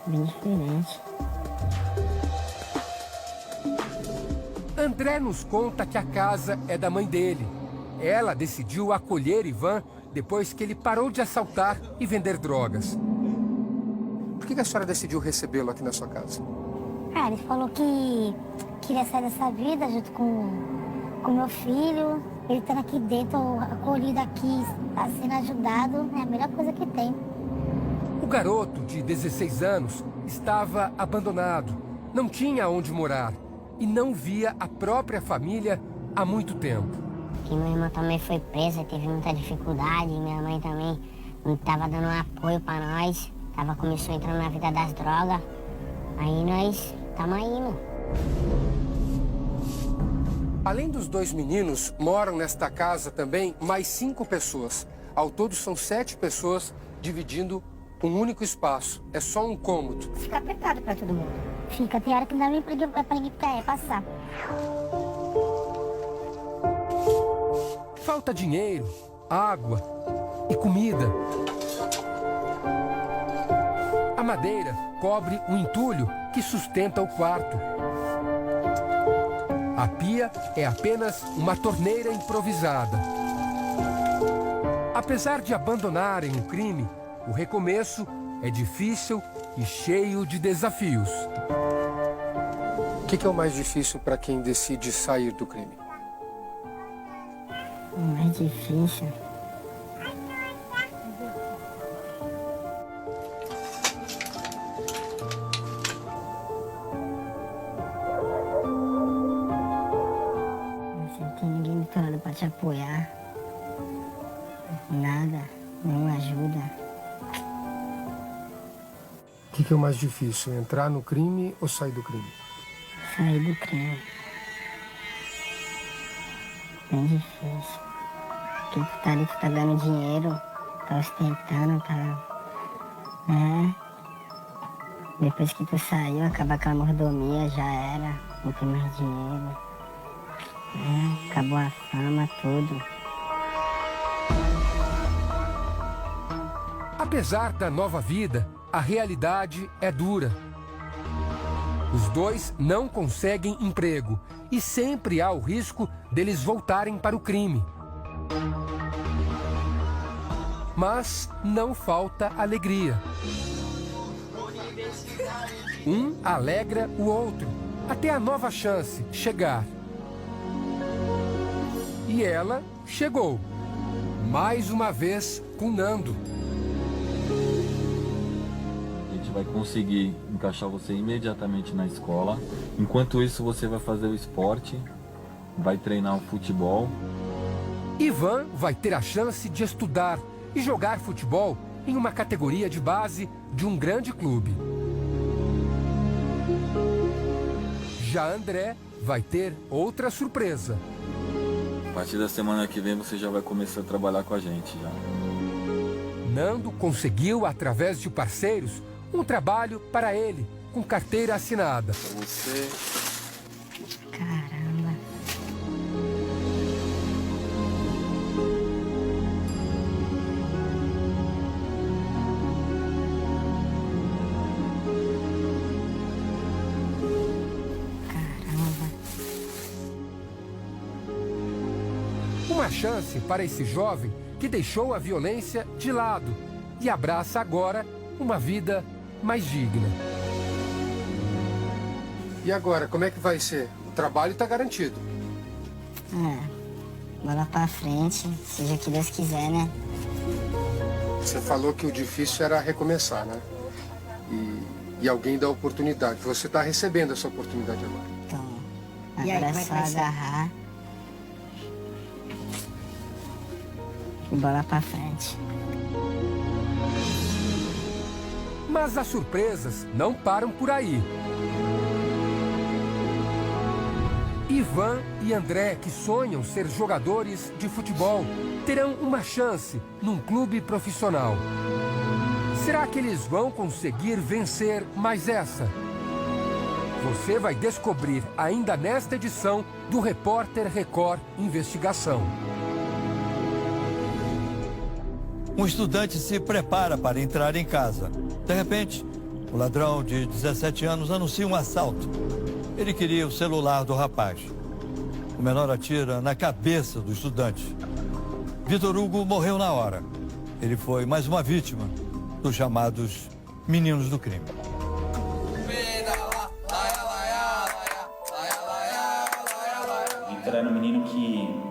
Bem diferente. André nos conta que a casa é da mãe dele. Ela decidiu acolher Ivan depois que ele parou de assaltar e vender drogas. Por que a senhora decidiu recebê-lo aqui na sua casa? Ele falou que queria sair dessa vida junto com meu filho. Ele estando aqui dentro, acolhido aqui, está sendo ajudado, é a melhor coisa que tem. O garoto, de 16 anos, estava abandonado. Não tinha onde morar e não via a própria família há muito tempo. Que meu irmão também foi preso, teve muita dificuldade, minha mãe também não tava dando um apoio pra nós, começou entrando na vida das drogas, aí nós estamos indo. Além dos 2 meninos, moram nesta casa também mais 5 pessoas. Ao todo são 7 pessoas dividindo um único espaço. É só um cômodo. Fica apertado pra todo mundo. Fica, tem hora que não dá nem pra ninguém passar. Falta dinheiro, água e comida. A madeira cobre o entulho que sustenta o quarto. A pia é apenas uma torneira improvisada. Apesar de abandonarem o crime, o recomeço é difícil e cheio de desafios. O que é o mais difícil para quem decide sair do crime? O mais difícil... Não tem ninguém do lado para te apoiar. Nada, nenhuma ajuda. O que é o mais difícil, entrar no crime ou sair do crime? Sair do crime. Bem difícil. Porque tu tá ali, tu tá dando dinheiro, tá ostentando, Depois que tu saiu, acaba com a mordomia, já era, não tem mais dinheiro. Acabou a fama, tudo. Apesar da nova vida, a realidade é dura. Os 2 não conseguem emprego e sempre há o risco deles voltarem para o crime. Mas não falta alegria. Um alegra o outro, até a nova chance chegar. E ela chegou, mais uma vez com Nando. A gente vai conseguir encaixar você imediatamente na escola. Enquanto isso, você vai fazer o esporte, vai treinar o futebol. Ivan vai ter a chance de estudar e jogar futebol em uma categoria de base de um grande clube. Já André vai ter outra surpresa. A partir da semana que vem você já vai começar a trabalhar com a gente já. Nando conseguiu, através de parceiros, um trabalho para ele, com carteira assinada. Você... Caramba. Uma chance para esse jovem que deixou a violência de lado e abraça agora uma vida mais digna. E agora, como é que vai ser? O trabalho está garantido. Bola pra frente, seja o que Deus quiser, né? Você falou que o difícil era recomeçar, né? E alguém dá oportunidade. Você está recebendo essa oportunidade agora. Então, agora é só agarrar e bola pra frente. Mas as surpresas não param por aí. Ivan e André, que sonham ser jogadores de futebol, terão uma chance num clube profissional. Será que eles vão conseguir vencer mais essa? Você vai descobrir ainda nesta edição do Repórter Record Investigação. Um estudante se prepara para entrar em casa. De repente, o ladrão de 17 anos anuncia um assalto. Ele queria o celular do rapaz. O menor atira na cabeça do estudante. Vitor Hugo morreu na hora. Ele foi mais uma vítima dos chamados meninos do crime. Vitor era um menino que...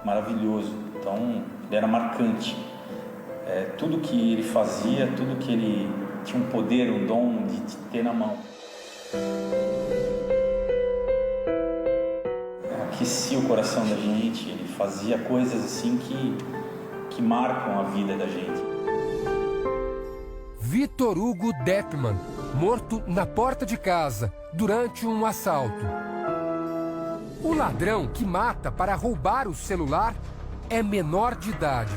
maravilhoso. Então, ele era marcante. Tudo que ele fazia, tudo que ele tinha um poder, um dom de ter na mão. aquecia o coração da gente, ele fazia coisas assim que marcam a vida da gente. Vitor Hugo Deppmann, morto na porta de casa durante um assalto. O ladrão que mata para roubar o celular é menor de idade.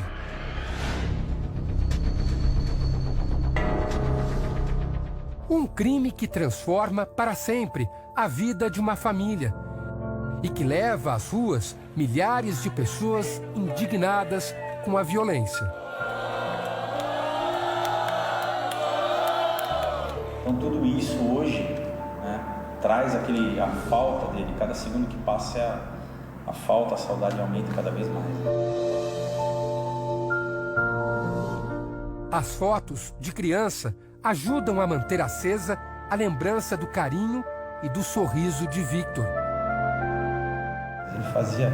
Um crime que transforma para sempre a vida de uma família e que leva às ruas milhares de pessoas indignadas com a violência. Então tudo isso hoje, né, traz a falta dele. Cada segundo que passa a falta, a saudade aumenta cada vez mais. As fotos de criança ajudam a manter acesa a lembrança do carinho e do sorriso de Victor. Ele fazia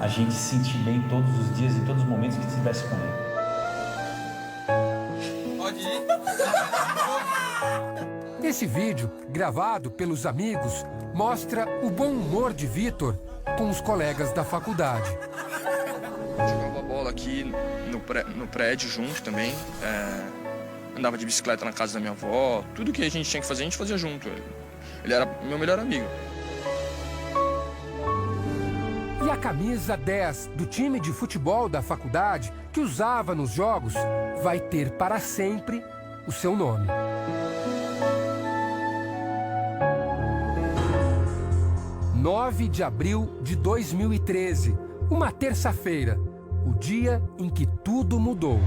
a gente se sentir bem todos os dias, em todos os momentos que estivesse com ele. Pode ir? Esse vídeo, gravado pelos amigos, mostra o bom humor de Victor com os colegas da faculdade. Jogava bola aqui no prédio junto também. Andava de bicicleta na casa da minha avó. Tudo que a gente tinha que fazer, a gente fazia junto. Ele era meu melhor amigo. E a camisa 10 do time de futebol da faculdade, que usava nos jogos, vai ter para sempre o seu nome. – 9 de abril de 2013, uma terça-feira, o dia em que tudo mudou.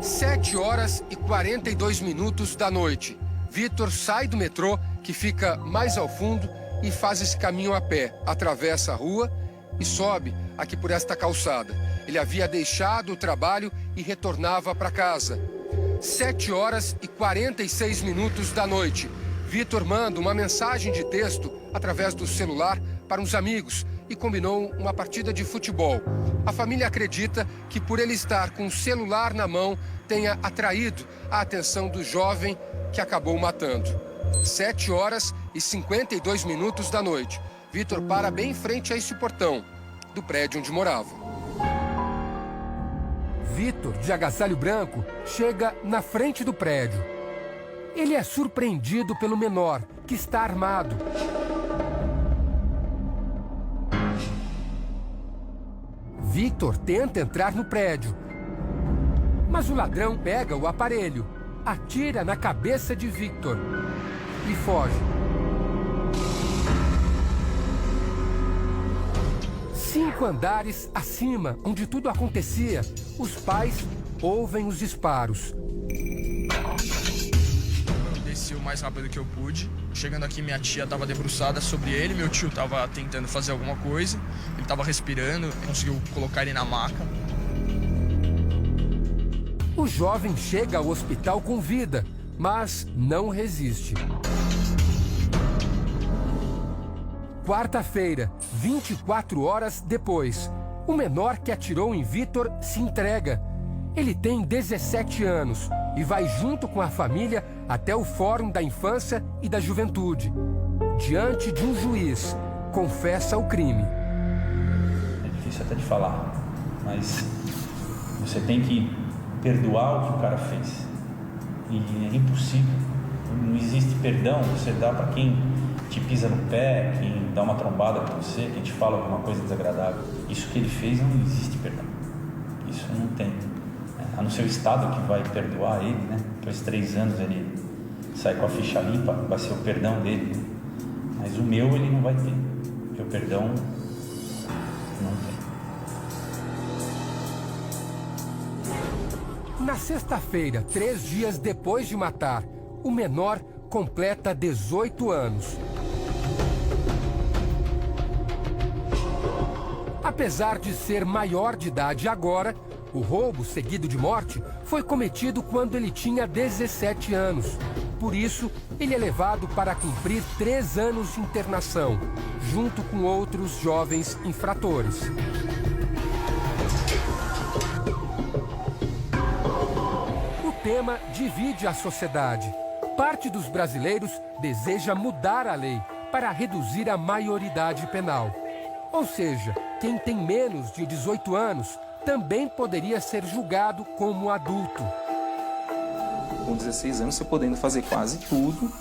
7h42 da noite. Victor sai do metrô, que fica mais ao fundo, e faz esse caminho a pé. Atravessa a rua e sobe aqui por esta calçada. Ele havia deixado o trabalho e retornava para casa. 7h46 da noite. Victor manda uma mensagem de texto através do celular para uns amigos e combinou uma partida de futebol. A família acredita que por ele estar com o celular na mão tenha atraído a atenção do jovem que acabou matando. 7h52 da noite. Victor para bem em frente a esse portão do prédio onde morava. Victor, de agasalho branco, chega na frente do prédio. Ele é surpreendido pelo menor, que está armado. Victor tenta entrar no prédio, mas o ladrão pega o aparelho, atira na cabeça de Victor e foge. 5 andares acima, onde tudo acontecia, os pais ouvem os disparos. Eu desci o mais rápido que eu pude. Chegando aqui, minha tia estava debruçada sobre ele, meu tio estava tentando fazer alguma coisa, ele estava respirando, conseguiu colocar ele na maca. O jovem chega ao hospital com vida, mas não resiste. Quarta-feira, 24 horas depois, o menor que atirou em Victor se entrega. Ele tem 17 anos e vai junto com a família até o Fórum da Infância e da Juventude. Diante de um juiz, confessa o crime. É difícil até de falar, mas você tem que perdoar o que o cara fez. E é impossível. Não existe perdão, você dá para quem te pisa no pé, quem dá uma trombada para você, quem te fala alguma coisa desagradável. Isso que ele fez, não existe perdão. Isso não tem. A não ser o Estado que vai perdoar ele, né? Depois de 3 anos ele sai com a ficha limpa, vai ser o perdão dele. Né? Mas o meu ele não vai ter. Porque o perdão não tem. Na sexta-feira, 3 dias depois de matar, o menor completa 18 anos. Apesar de ser maior de idade agora, o roubo seguido de morte foi cometido quando ele tinha 17 anos. Por isso, ele é levado para cumprir 3 anos de internação, junto com outros jovens infratores. O tema divide a sociedade. Parte dos brasileiros deseja mudar a lei para reduzir a maioridade penal. Ou seja, quem tem menos de 18 anos também poderia ser julgado como adulto. Com 16 anos, você podendo fazer quase tudo.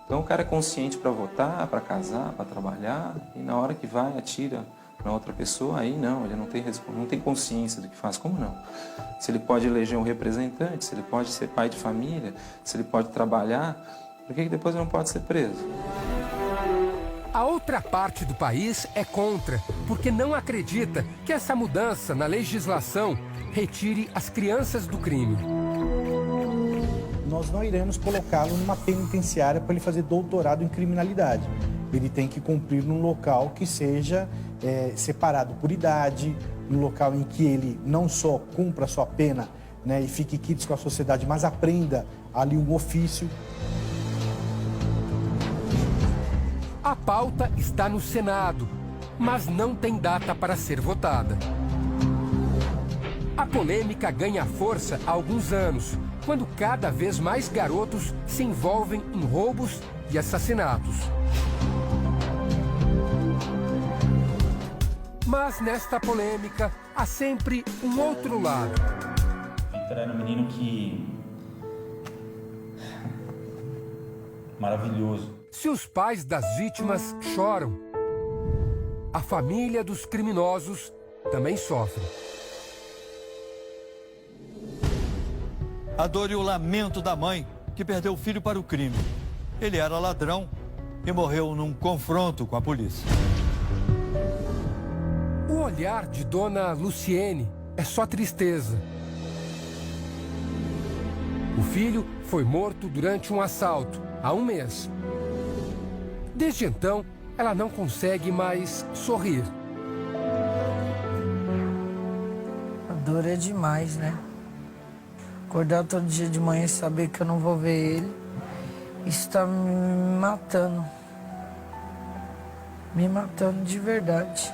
Então, o cara é consciente para votar, para casar, para trabalhar. E na hora que vai, atira na outra pessoa, aí não, ele não tem consciência do que faz. Como não? Se ele pode eleger um representante, se ele pode ser pai de família, se ele pode trabalhar, por que depois ele não pode ser preso? A outra parte do país é contra, porque não acredita que essa mudança na legislação retire as crianças do crime. Nós não iremos colocá-lo numa penitenciária para ele fazer doutorado em criminalidade. Ele tem que cumprir num local que seja separado por idade, num local em que ele não só cumpra a sua pena, né, e fique quites com a sociedade, mas aprenda ali um ofício. A pauta está no Senado, mas não tem data para ser votada. A polêmica ganha força há alguns anos, quando cada vez mais garotos se envolvem em roubos e assassinatos. Mas nesta polêmica há sempre um outro lado. Victor era um menino que... maravilhoso. Se os pais das vítimas choram, a família dos criminosos também sofre. A dor e o lamento da mãe que perdeu o filho para o crime. Ele era ladrão e morreu num confronto com a polícia. O olhar de Dona Luciene é só tristeza. O filho foi morto durante um assalto há um mês. Desde então, ela não consegue mais sorrir. A dor é demais, né? Acordar todo dia de manhã e saber que eu não vou ver ele, isso está me matando. Me matando de verdade.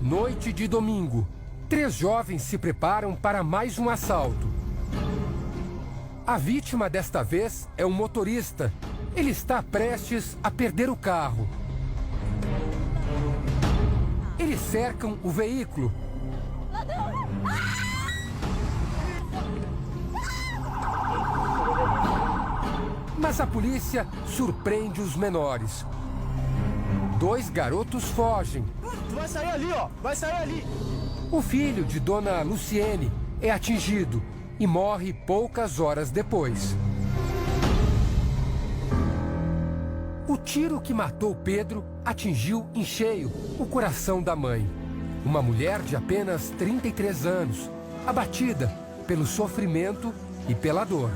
Noite de domingo. 3 jovens se preparam para mais um assalto. A vítima desta vez é um motorista. Ele está prestes a perder o carro. Eles cercam o veículo. Mas a polícia surpreende os menores. 2 garotos fogem. Tu vai sair ali, ó. Vai sair ali. O filho de Dona Luciene é atingido e morre poucas horas depois. O tiro que matou Pedro atingiu em cheio o coração da mãe. Uma mulher de apenas 33 anos, abatida pelo sofrimento e pela dor.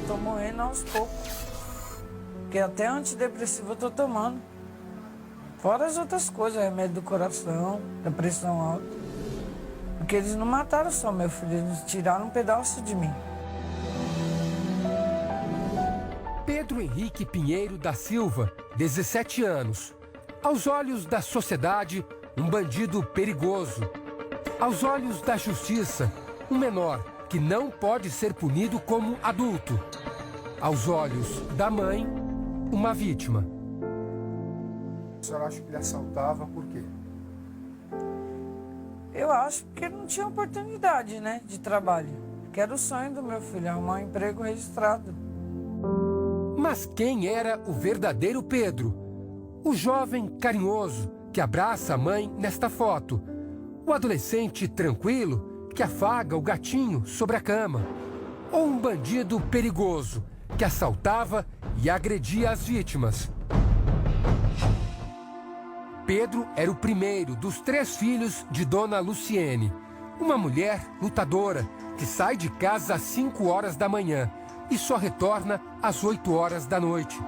Tô morrendo aos poucos. Porque até antidepressivo eu tô tomando. Fora as outras coisas, remédio do coração, da pressão alta. Porque eles não mataram só meu filho, eles tiraram um pedaço de mim. Pedro Henrique Pinheiro da Silva, 17 anos. Aos olhos da sociedade, um bandido perigoso. Aos olhos da justiça, um menor que não pode ser punido como adulto. Aos olhos da mãe, uma vítima. A senhora acha que ele assaltava por quê? Eu acho que ele não tinha oportunidade, né, de trabalho. Que era o sonho do meu filho, arrumar um emprego registrado. Mas quem era o verdadeiro Pedro? O jovem carinhoso que abraça a mãe nesta foto. O adolescente tranquilo que afaga o gatinho sobre a cama. Ou um bandido perigoso que assaltava e agredia as vítimas. Pedro era o primeiro dos 3 filhos de Dona Luciene, uma mulher lutadora que sai de casa às 5 horas da manhã e só retorna às 8 horas da noite.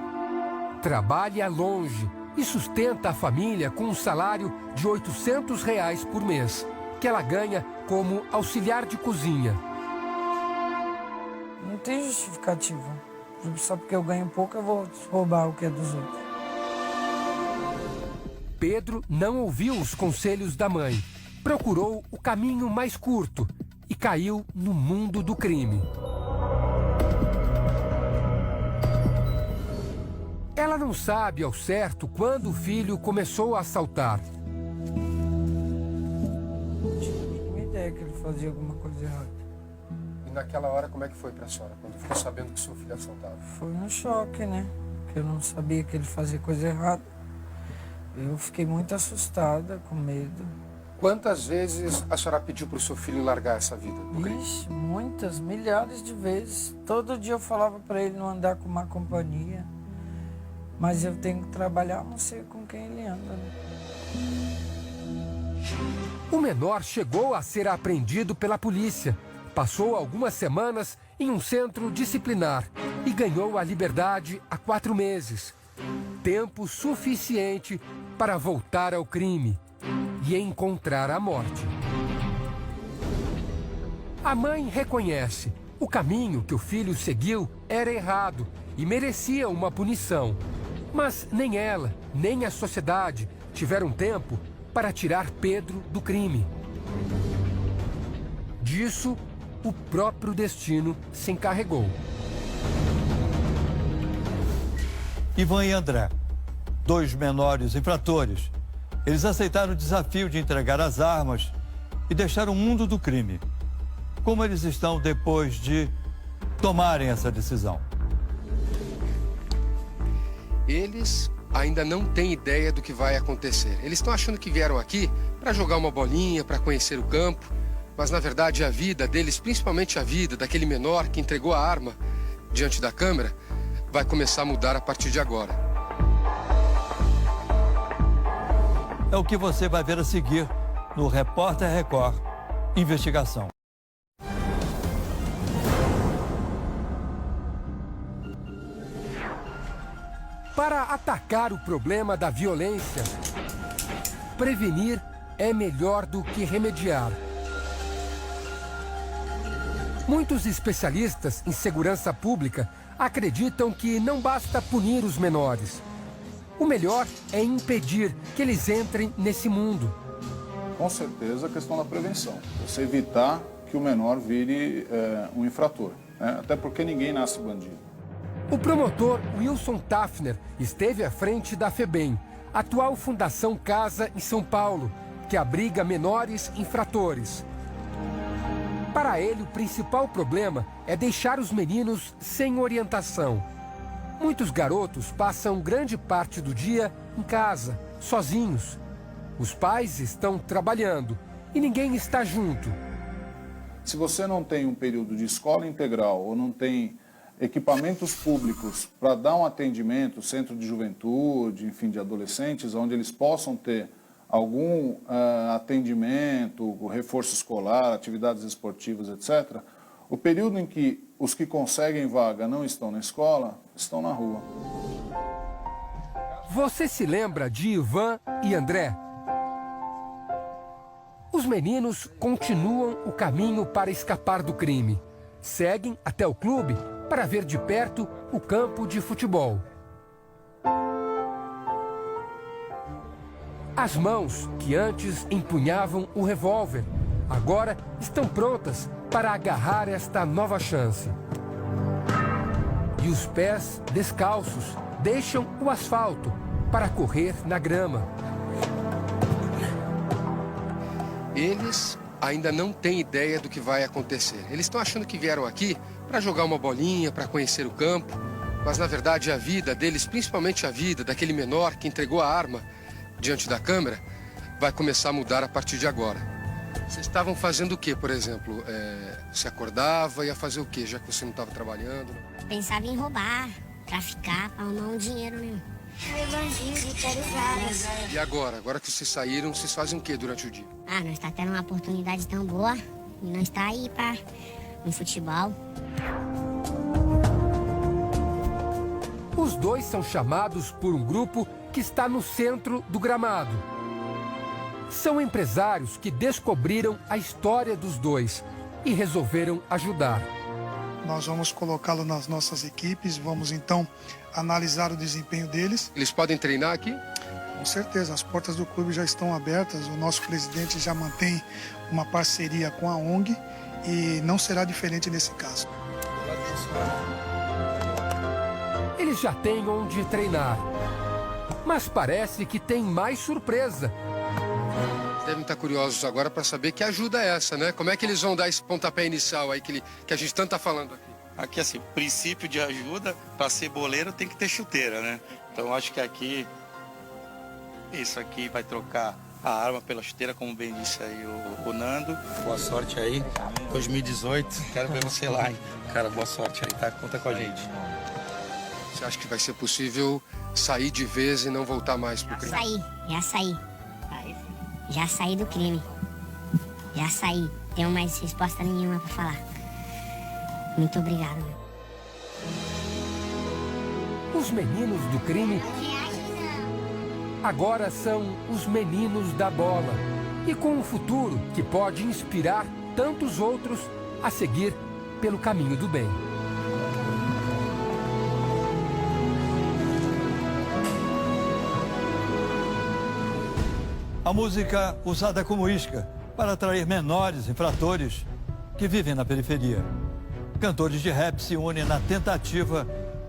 Trabalha longe e sustenta a família com um salário de R$ 800 por mês, que ela ganha como auxiliar de cozinha. Não tem justificativa. Só porque eu ganho pouco eu vou roubar o que é dos outros. Pedro não ouviu os conselhos da mãe. Procurou o caminho mais curto e caiu no mundo do crime. não sabe ao certo quando o filho começou a assaltar. Não tinha a mínima ideia que ele fazia alguma coisa errada. E naquela hora, como é que foi para a senhora, quando ficou sabendo que seu filho assaltava? Foi um choque, né? Porque eu não sabia que ele fazia coisa errada. Eu fiquei muito assustada, com medo. Quantas vezes a senhora pediu para o seu filho largar essa vida? Ixi, muitas, milhares de vezes. Todo dia eu falava para ele não andar com má companhia. Mas eu tenho que trabalhar, não sei com quem ele anda, né? O menor chegou a ser apreendido pela polícia. Passou algumas semanas em um centro disciplinar e ganhou a liberdade há 4 meses. Tempo suficiente para voltar ao crime e encontrar a morte. A mãe reconhece: o caminho que o filho seguiu era errado e merecia uma punição. Mas nem ela, nem a sociedade tiveram tempo para tirar Pedro do crime. Disso, o próprio destino se encarregou. Ivan e André, 2 menores infratores. Eles aceitaram o desafio de entregar as armas e deixar o mundo do crime. Como eles estão depois de tomarem essa decisão? Eles ainda não têm ideia do que vai acontecer. Eles estão achando que vieram aqui para jogar uma bolinha, para conhecer o campo, mas na verdade a vida deles, principalmente a vida daquele menor que entregou a arma diante da câmera, vai começar a mudar a partir de agora. É o que você vai ver a seguir no Repórter Record Investigação. Para atacar o problema da violência, prevenir é melhor do que remediar. Muitos especialistas em segurança pública acreditam que não basta punir os menores. O melhor é impedir que eles entrem nesse mundo. Com certeza a questão da prevenção. Você evitar que o menor vire um infrator, né? Até porque ninguém nasce bandido. O promotor Wilson Tafner esteve à frente da FEBEM, atual Fundação Casa em São Paulo, que abriga menores infratores. Para ele, o principal problema é deixar os meninos sem orientação. Muitos garotos passam grande parte do dia em casa, sozinhos. Os pais estão trabalhando e ninguém está junto. Se você não tem um período de escola integral ou não tem equipamentos públicos para dar um atendimento, centro de juventude, enfim, de adolescentes, onde eles possam ter algum atendimento, reforço escolar, atividades esportivas, etc., o período em que os que conseguem vaga não estão na escola, estão na rua. Você se lembra de Ivan e André? Os meninos continuam o caminho para escapar do crime. Seguem até o clube para ver de perto o campo de futebol. As mãos que antes empunhavam o revólver, agora estão prontas para agarrar esta nova chance. E os pés descalços deixam o asfalto para correr na grama. Eles ainda não têm ideia do que vai acontecer. Eles estão achando que vieram aqui para jogar uma bolinha, para conhecer o campo, mas na verdade a vida deles, principalmente a vida daquele menor que entregou a arma diante da câmera, vai começar a mudar a partir de agora. Vocês estavam fazendo o quê, por exemplo? Você acordava, ia fazer o quê, já que você não estava trabalhando? Pensava em roubar, traficar, para arrumar um dinheiro mesmo. E agora? Agora que vocês saíram, vocês fazem o quê durante o dia? Nós está tendo uma oportunidade tão boa e nós está aí para no futebol. Os dois são chamados por um grupo que está no centro do gramado. São empresários que descobriram a história dos dois e resolveram ajudar. Nós vamos colocá-lo nas nossas equipes, vamos então analisar o desempenho deles. Eles podem treinar aqui? Com certeza, as portas do clube já estão abertas, o nosso presidente já mantém uma parceria com a ONG e não será diferente nesse caso. eles já têm onde treinar. Mas parece que tem mais surpresa. Devem estar curiosos agora para saber que ajuda é essa, né? Como é que eles vão dar esse pontapé inicial aí que a gente tanto está falando aqui? Aqui, assim, princípio de ajuda, para ser boleiro tem que ter chuteira, né? Então, acho que aqui, isso aqui vai trocar a arma pela chuteira, como bem disse aí o Nando. Boa sorte aí, 2018, quero ver você lá, hein? Cara, boa sorte aí, tá? Conta com a gente. Você acha que vai ser possível sair de vez e não voltar mais pro crime? Já saí. Já saí do crime. Já saí. Tenho mais resposta nenhuma pra falar. Muito obrigado, meu. Os meninos do crime agora são os meninos da bola. E com um futuro que pode inspirar tantos outros a seguir pelo caminho do bem. A música usada como isca para atrair menores infratores que vivem na periferia. Cantores de rap se unem na tentativa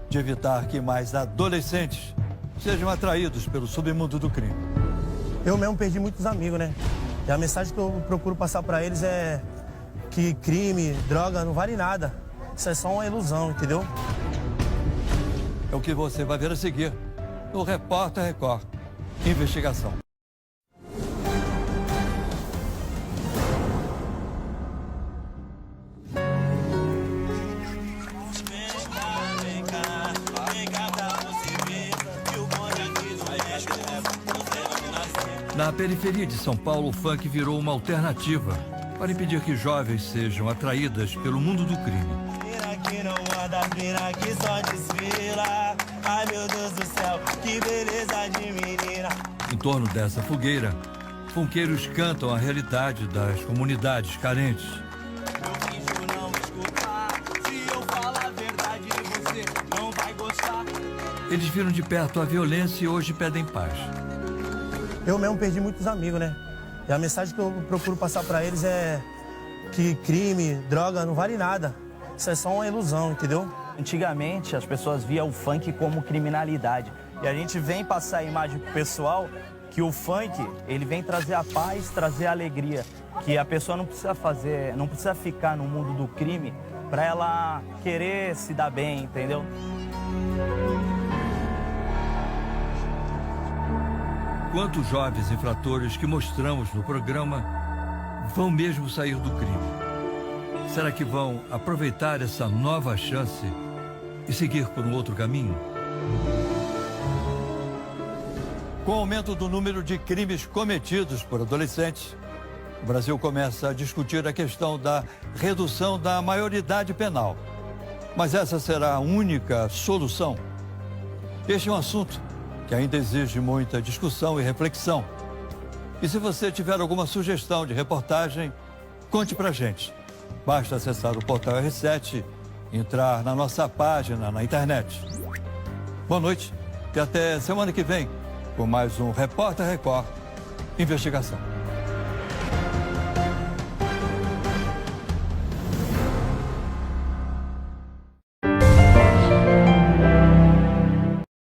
de evitar que mais adolescentes sejam atraídos pelo submundo do crime. Eu mesmo perdi muitos amigos, né? E a mensagem que eu procuro passar para eles é que crime, droga não vale nada. Isso é só uma ilusão, entendeu? É o que você vai ver a seguir no Repórter Record. Investigação. Na periferia de São Paulo, o funk virou uma alternativa para impedir que jovens sejam atraídas pelo mundo do crime. Que não anda, vira que só desfila. Ai meu Deus do céu, que beleza de menina. Em torno dessa fogueira, funkeiros cantam a realidade das comunidades carentes. Eu finjo não escutar. Se eu falar a verdade, você não vai gostar. Eles viram de perto a violência e hoje pedem paz. Eu mesmo perdi muitos amigos, né? E a mensagem que eu procuro passar para eles é que crime, droga não vale nada. Isso é só uma ilusão, entendeu? Antigamente, as pessoas viam o funk como criminalidade. E a gente vem passar a imagem pro pessoal que o funk, ele vem trazer a paz, trazer a alegria. Que a pessoa não precisa ficar no mundo do crime para ela querer se dar bem, entendeu? Quantos jovens infratores que mostramos no programa vão mesmo sair do crime? Será que vão aproveitar essa nova chance e seguir por um outro caminho? Com o aumento do número de crimes cometidos por adolescentes, o Brasil começa a discutir a questão da redução da maioridade penal. Mas essa será a única solução? Este é um assunto que ainda exige muita discussão e reflexão. E se você tiver alguma sugestão de reportagem, conte pra gente. Basta acessar o portal R7 e entrar na nossa página na internet. Boa noite e até semana que vem com mais um Repórter Record Investigação.